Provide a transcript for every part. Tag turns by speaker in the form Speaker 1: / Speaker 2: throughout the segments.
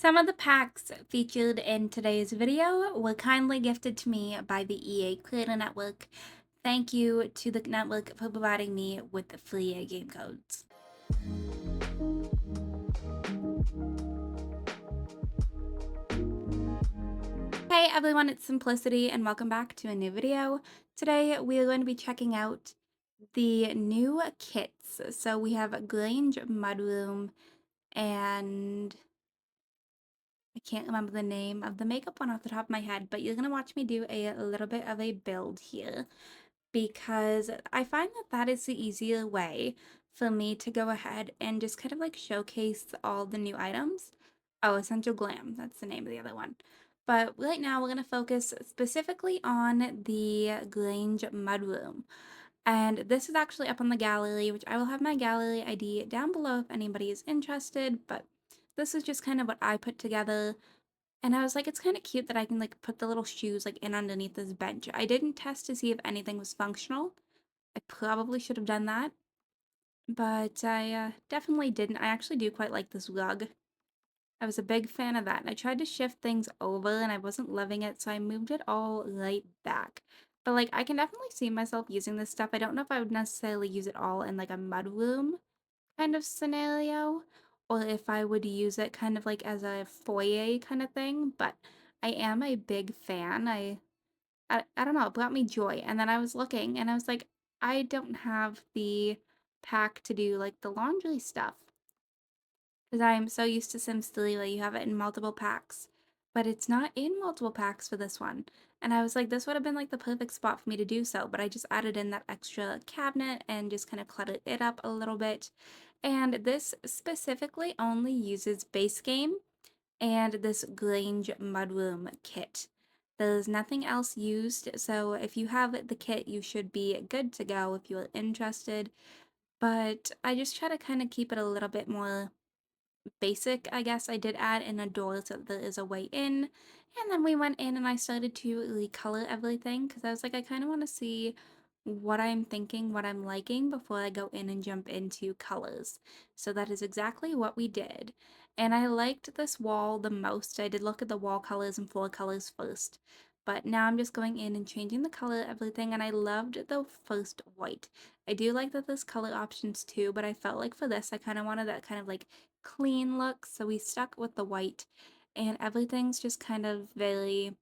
Speaker 1: Some of the packs featured in today's video were kindly gifted to me by the EA Creator Network. Thank you to the network for providing me with the free game codes. Hey everyone, it's Simplicity and welcome back to a new video. Today we are going to be checking out the new kits. So we have Grange Mudroom and I can't remember the name of the makeup one off the top of my head, but you're going to watch me do a little bit of a build here because I find that that is the easier way for me to go ahead and just kind of like showcase all the new items. Oh, Essential Glam, that's the name of the other one. But right now we're going to focus specifically on the Grange Mudroom. And this is actually up on the gallery, which I will have my gallery ID down below if anybody is interested, but this is just kind of what I put together. And I was like, it's kind of cute that I can like put the little shoes like in underneath this bench. I didn't test to see if anything was functional. I probably should have done that, but I definitely didn't. I actually do quite like this rug. I was a big fan of that. And I tried to shift things over and I wasn't loving it, so I moved it all right back. But like, I can definitely see myself using this stuff. I don't know if I would necessarily use it all in like a mud room kind of scenario, or if I would use it kind of like as a foyer kind of thing, but I am a big fan. I don't know, it brought me joy. And then I was looking and I was like, I don't have the pack to do like the laundry stuff. Because I'm so used to Sims 3 where you have it in multiple packs. But it's not in multiple packs for this one. And I was like, this would have been like the perfect spot for me to do so. But I just added in that extra cabinet and just kind of cluttered it up a little bit. And this specifically only uses base game and this Grange Mudroom kit. There's nothing else used, so if you have the kit, you should be good to go if you're interested. But I just try to kind of keep it a little bit more basic, I guess. I did add in a door so there is a way in, and then we went in and I started to recolor everything because I was like, I kind of want to see what I'm thinking, what I'm liking before I go in and jump into colors. So that is exactly what we did. And I liked this wall the most. I did look at the wall colors and floor colors first. But now I'm just going in and changing the color of everything, and I loved the first white. I do like that there's color options too, but I felt like for this, I kind of wanted that kind of like clean look, so we stuck with the white, and everything's just kind of very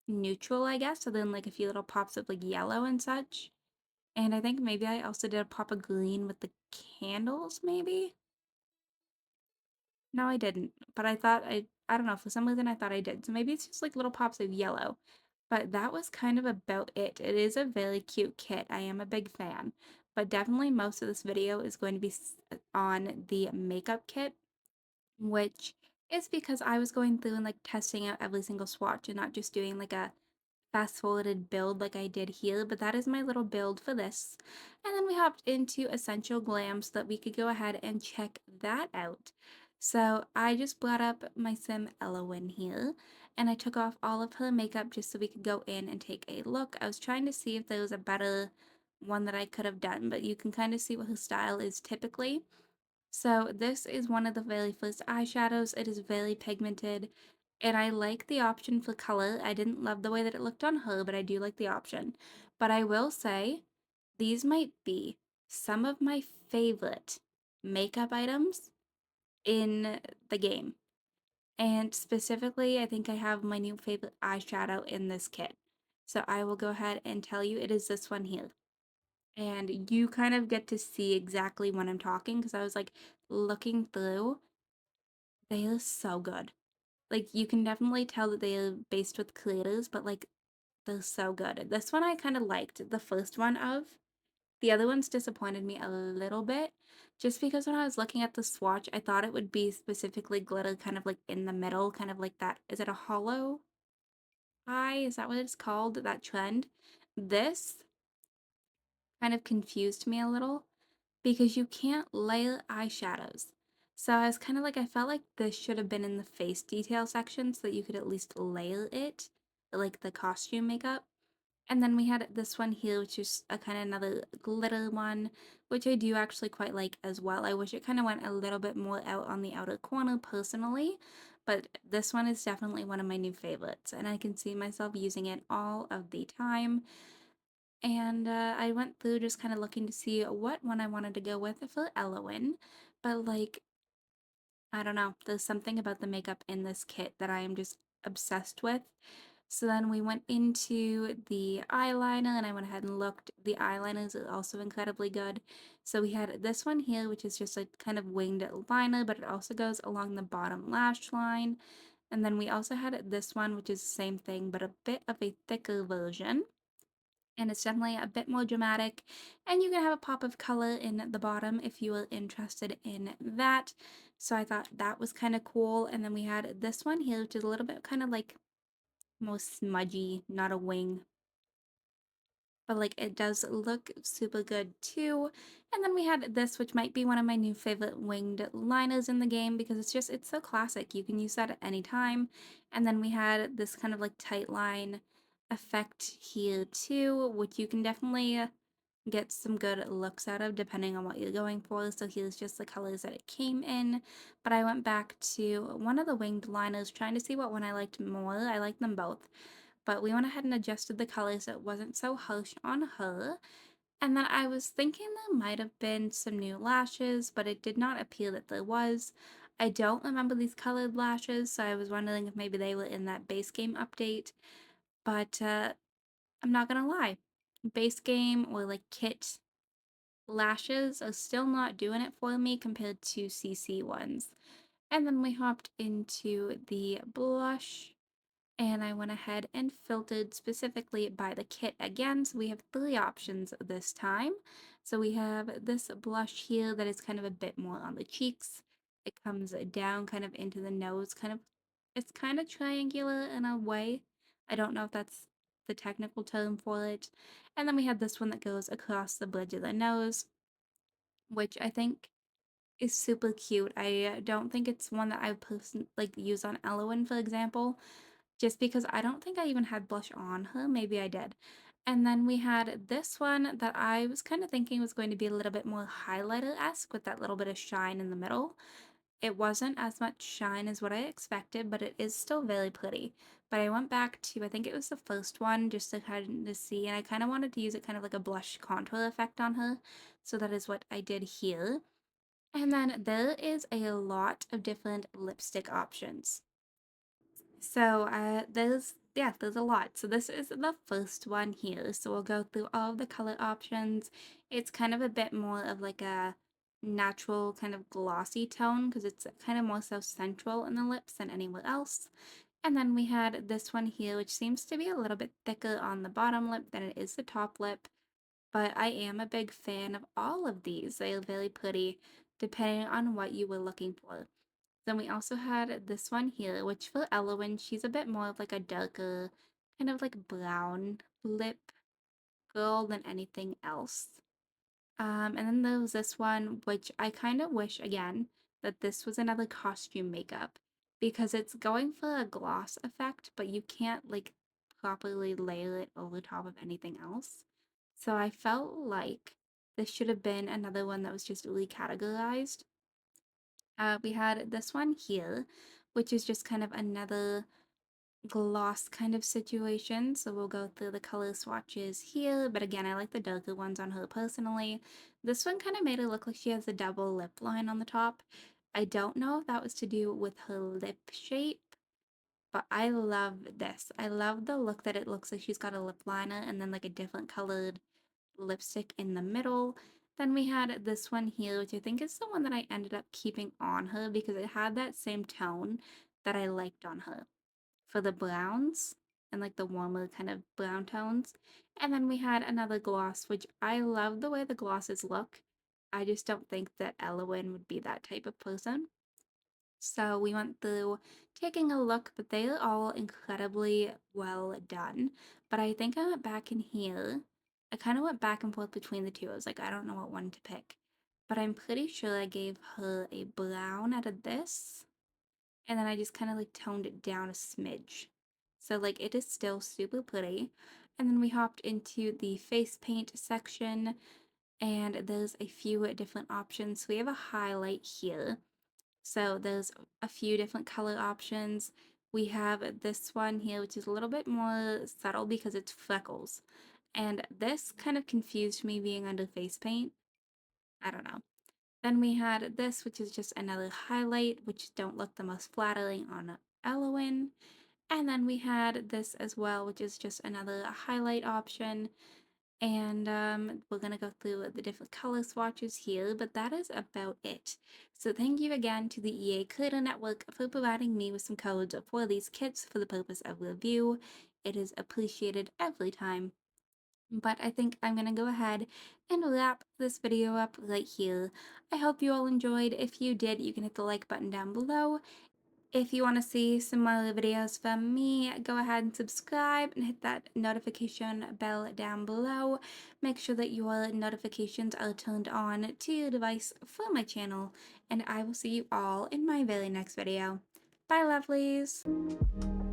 Speaker 1: neutral, I guess. So then like a few little pops of like yellow and such. And I think maybe I also did a pop of green with the candles, maybe? No, I didn't. But I don't know, for some reason I thought I did. So maybe it's just like little pops of yellow. But that was kind of about it. It is a very cute kit. I am a big fan. But definitely most of this video is going to be on the makeup kit, which is because I was going through and like testing out every single swatch and not just doing like a fast forwarded build like I did here, but that is my little build for this. And then we hopped into Essential Glam so that we could go ahead and check that out. So I just brought up my sim Elowin here, and I took off all of her makeup just so we could go in and take a look. I was trying to see if there was a better one that I could have done, but you can kind of see what her style is typically. So this is one of the very first eyeshadows. It is very pigmented, and I like the option for color. I didn't love the way that it looked on her, but I do like the option. But I will say, these might be some of my favorite makeup items in the game. And specifically, I think I have my new favorite eyeshadow in this kit. So I will go ahead and tell you it is this one here. And you kind of get to see exactly when I'm talking because I was like looking through. They are so good. Like you can definitely tell that they are based with creators, but like they're so good. This one I kind of liked the first one of. The other ones disappointed me a little bit just because when I was looking at the swatch, I thought it would be specifically glitter kind of like in the middle, kind of like that. Is it a hollow eye? Is that what it's called? That trend? This kind of confused me a little because you can't layer eyeshadows. So I was kind of like, I felt like this should have been in the face detail section so that you could at least layer it, like the costume makeup. And then we had this one here, which is a kind of another glitter one, which I do actually quite like as well. I wish it kind of went a little bit more out on the outer corner personally, but this one is definitely one of my new favorites, and I can see myself using it all of the time. And I went through just kind of looking to see what one I wanted to go with for Elowen, but like I don't know. There's something about the makeup in this kit that I am just obsessed with. So then we went into the eyeliner and I went ahead and looked. The eyeliners are also incredibly good. So we had this one here, which is just a kind of winged liner, but it also goes along the bottom lash line. And then we also had this one, which is the same thing, but a bit of a thicker version, and it's definitely a bit more dramatic, and you can have a pop of color in the bottom if you were interested in that. So I thought that was kind of cool. And then we had this one here, which is a little bit kind of like more smudgy, not a wing, but like it does look super good too. And then we had this, which might be one of my new favorite winged liners in the game because it's so classic. You can use that at any time. And then we had this kind of like tight line effect here too, which you can definitely get some good looks out of depending on what you're going for. So here's just the colors that it came in. But I went back to one of the winged liners trying to see what one I liked more. I like them both. But we went ahead and adjusted the colors so it wasn't so harsh on her. And then I was thinking there might have been some new lashes, but it did not appear that there was. I don't remember these colored lashes, so I was wondering if maybe they were in that base game update. But I'm not gonna lie, base game or like kit lashes are still not doing it for me compared to CC ones. And then we hopped into the blush, and I went ahead and filtered specifically by the kit again. So we have three options this time. So we have this blush here that is kind of a bit more on the cheeks. It comes down kind of into the nose, it's kind of triangular in a way. I don't know if that's the technical term for it. And then we have this one that goes across the bridge of the nose, which I think is super cute. I don't think it's one that I would like use on Elowen, for example, just because I don't think I even had blush on her. Maybe I did. And then we had this one that I was kind of thinking was going to be a little bit more highlighter-esque with that little bit of shine in the middle. It wasn't as much shine as what I expected, but it is still very pretty. But I went back to, I think it was the first one, just to kind of see, and I kind of wanted to use it kind of like a blush contour effect on her. So that is what I did here. And then there is a lot of different lipstick options. So there's a lot. So this is the first one here. So we'll go through all of the color options. It's kind of a bit more of like a natural kind of glossy tone because it's kind of more so central in the lips than anywhere else. And then we had this one here, which seems to be a little bit thicker on the bottom lip than it is the top lip. But I am a big fan of all of these. They are very pretty depending on what you were looking for. Then we also had this one here, which for Elowen, she's a bit more of like a darker, kind of like brown lip girl than anything else. And then there was this one, which I kind of wish, again, that this was another costume makeup because it's going for a gloss effect, but you can't like properly layer it over top of anything else. So I felt like this should have been another one that was just recategorized. We had this one here, which is just kind of another gloss kind of situation. So we'll go through the color swatches here, but again, I like the darker ones on her personally. This one kind of made it look like she has a double lip line on the top. I don't know if that was to do with her lip shape, but I love this. I love the look that it looks like she's got a lip liner and then like a different colored lipstick in the middle. Then we had this one here, which I think is the one that I ended up keeping on her because it had that same tone that I liked on her for the browns and like the warmer kind of brown tones. And then we had another gloss, which I love the way the glosses look. I just don't think that Elowen would be that type of person. So we went through taking a look, but they are all incredibly well done. But I think I went back in here. I kind of went back and forth between the two. I was like, I don't know what one to pick. But I'm pretty sure I gave her a brown out of this. And then I just kind of like toned it down a smidge. So like it is still super pretty. And then we hopped into the face paint section. And there's a few different options. So we have a highlight here, So there's a few different color options. We have this one here, which is a little bit more subtle because it's freckles. And this kind of confused me being under face paint. I don't know. Then we had this, which is just another highlight, which don't look the most flattering on Elowen. And then we had this as well, which is just another highlight option. And we're going to go through the different color swatches here, but that is about it. So thank you again to the EA Creator Network for providing me with some codes for these kits for the purpose of review. It is appreciated every time. But I think I'm going to go ahead and wrap this video up right here. I hope you all enjoyed. If you did, you can hit the like button down below. If you want to see some more videos from me, go ahead and subscribe and hit that notification bell down below. Make sure that your notifications are turned on to your device for my channel, and I will see you all in my very next video. Bye, lovelies!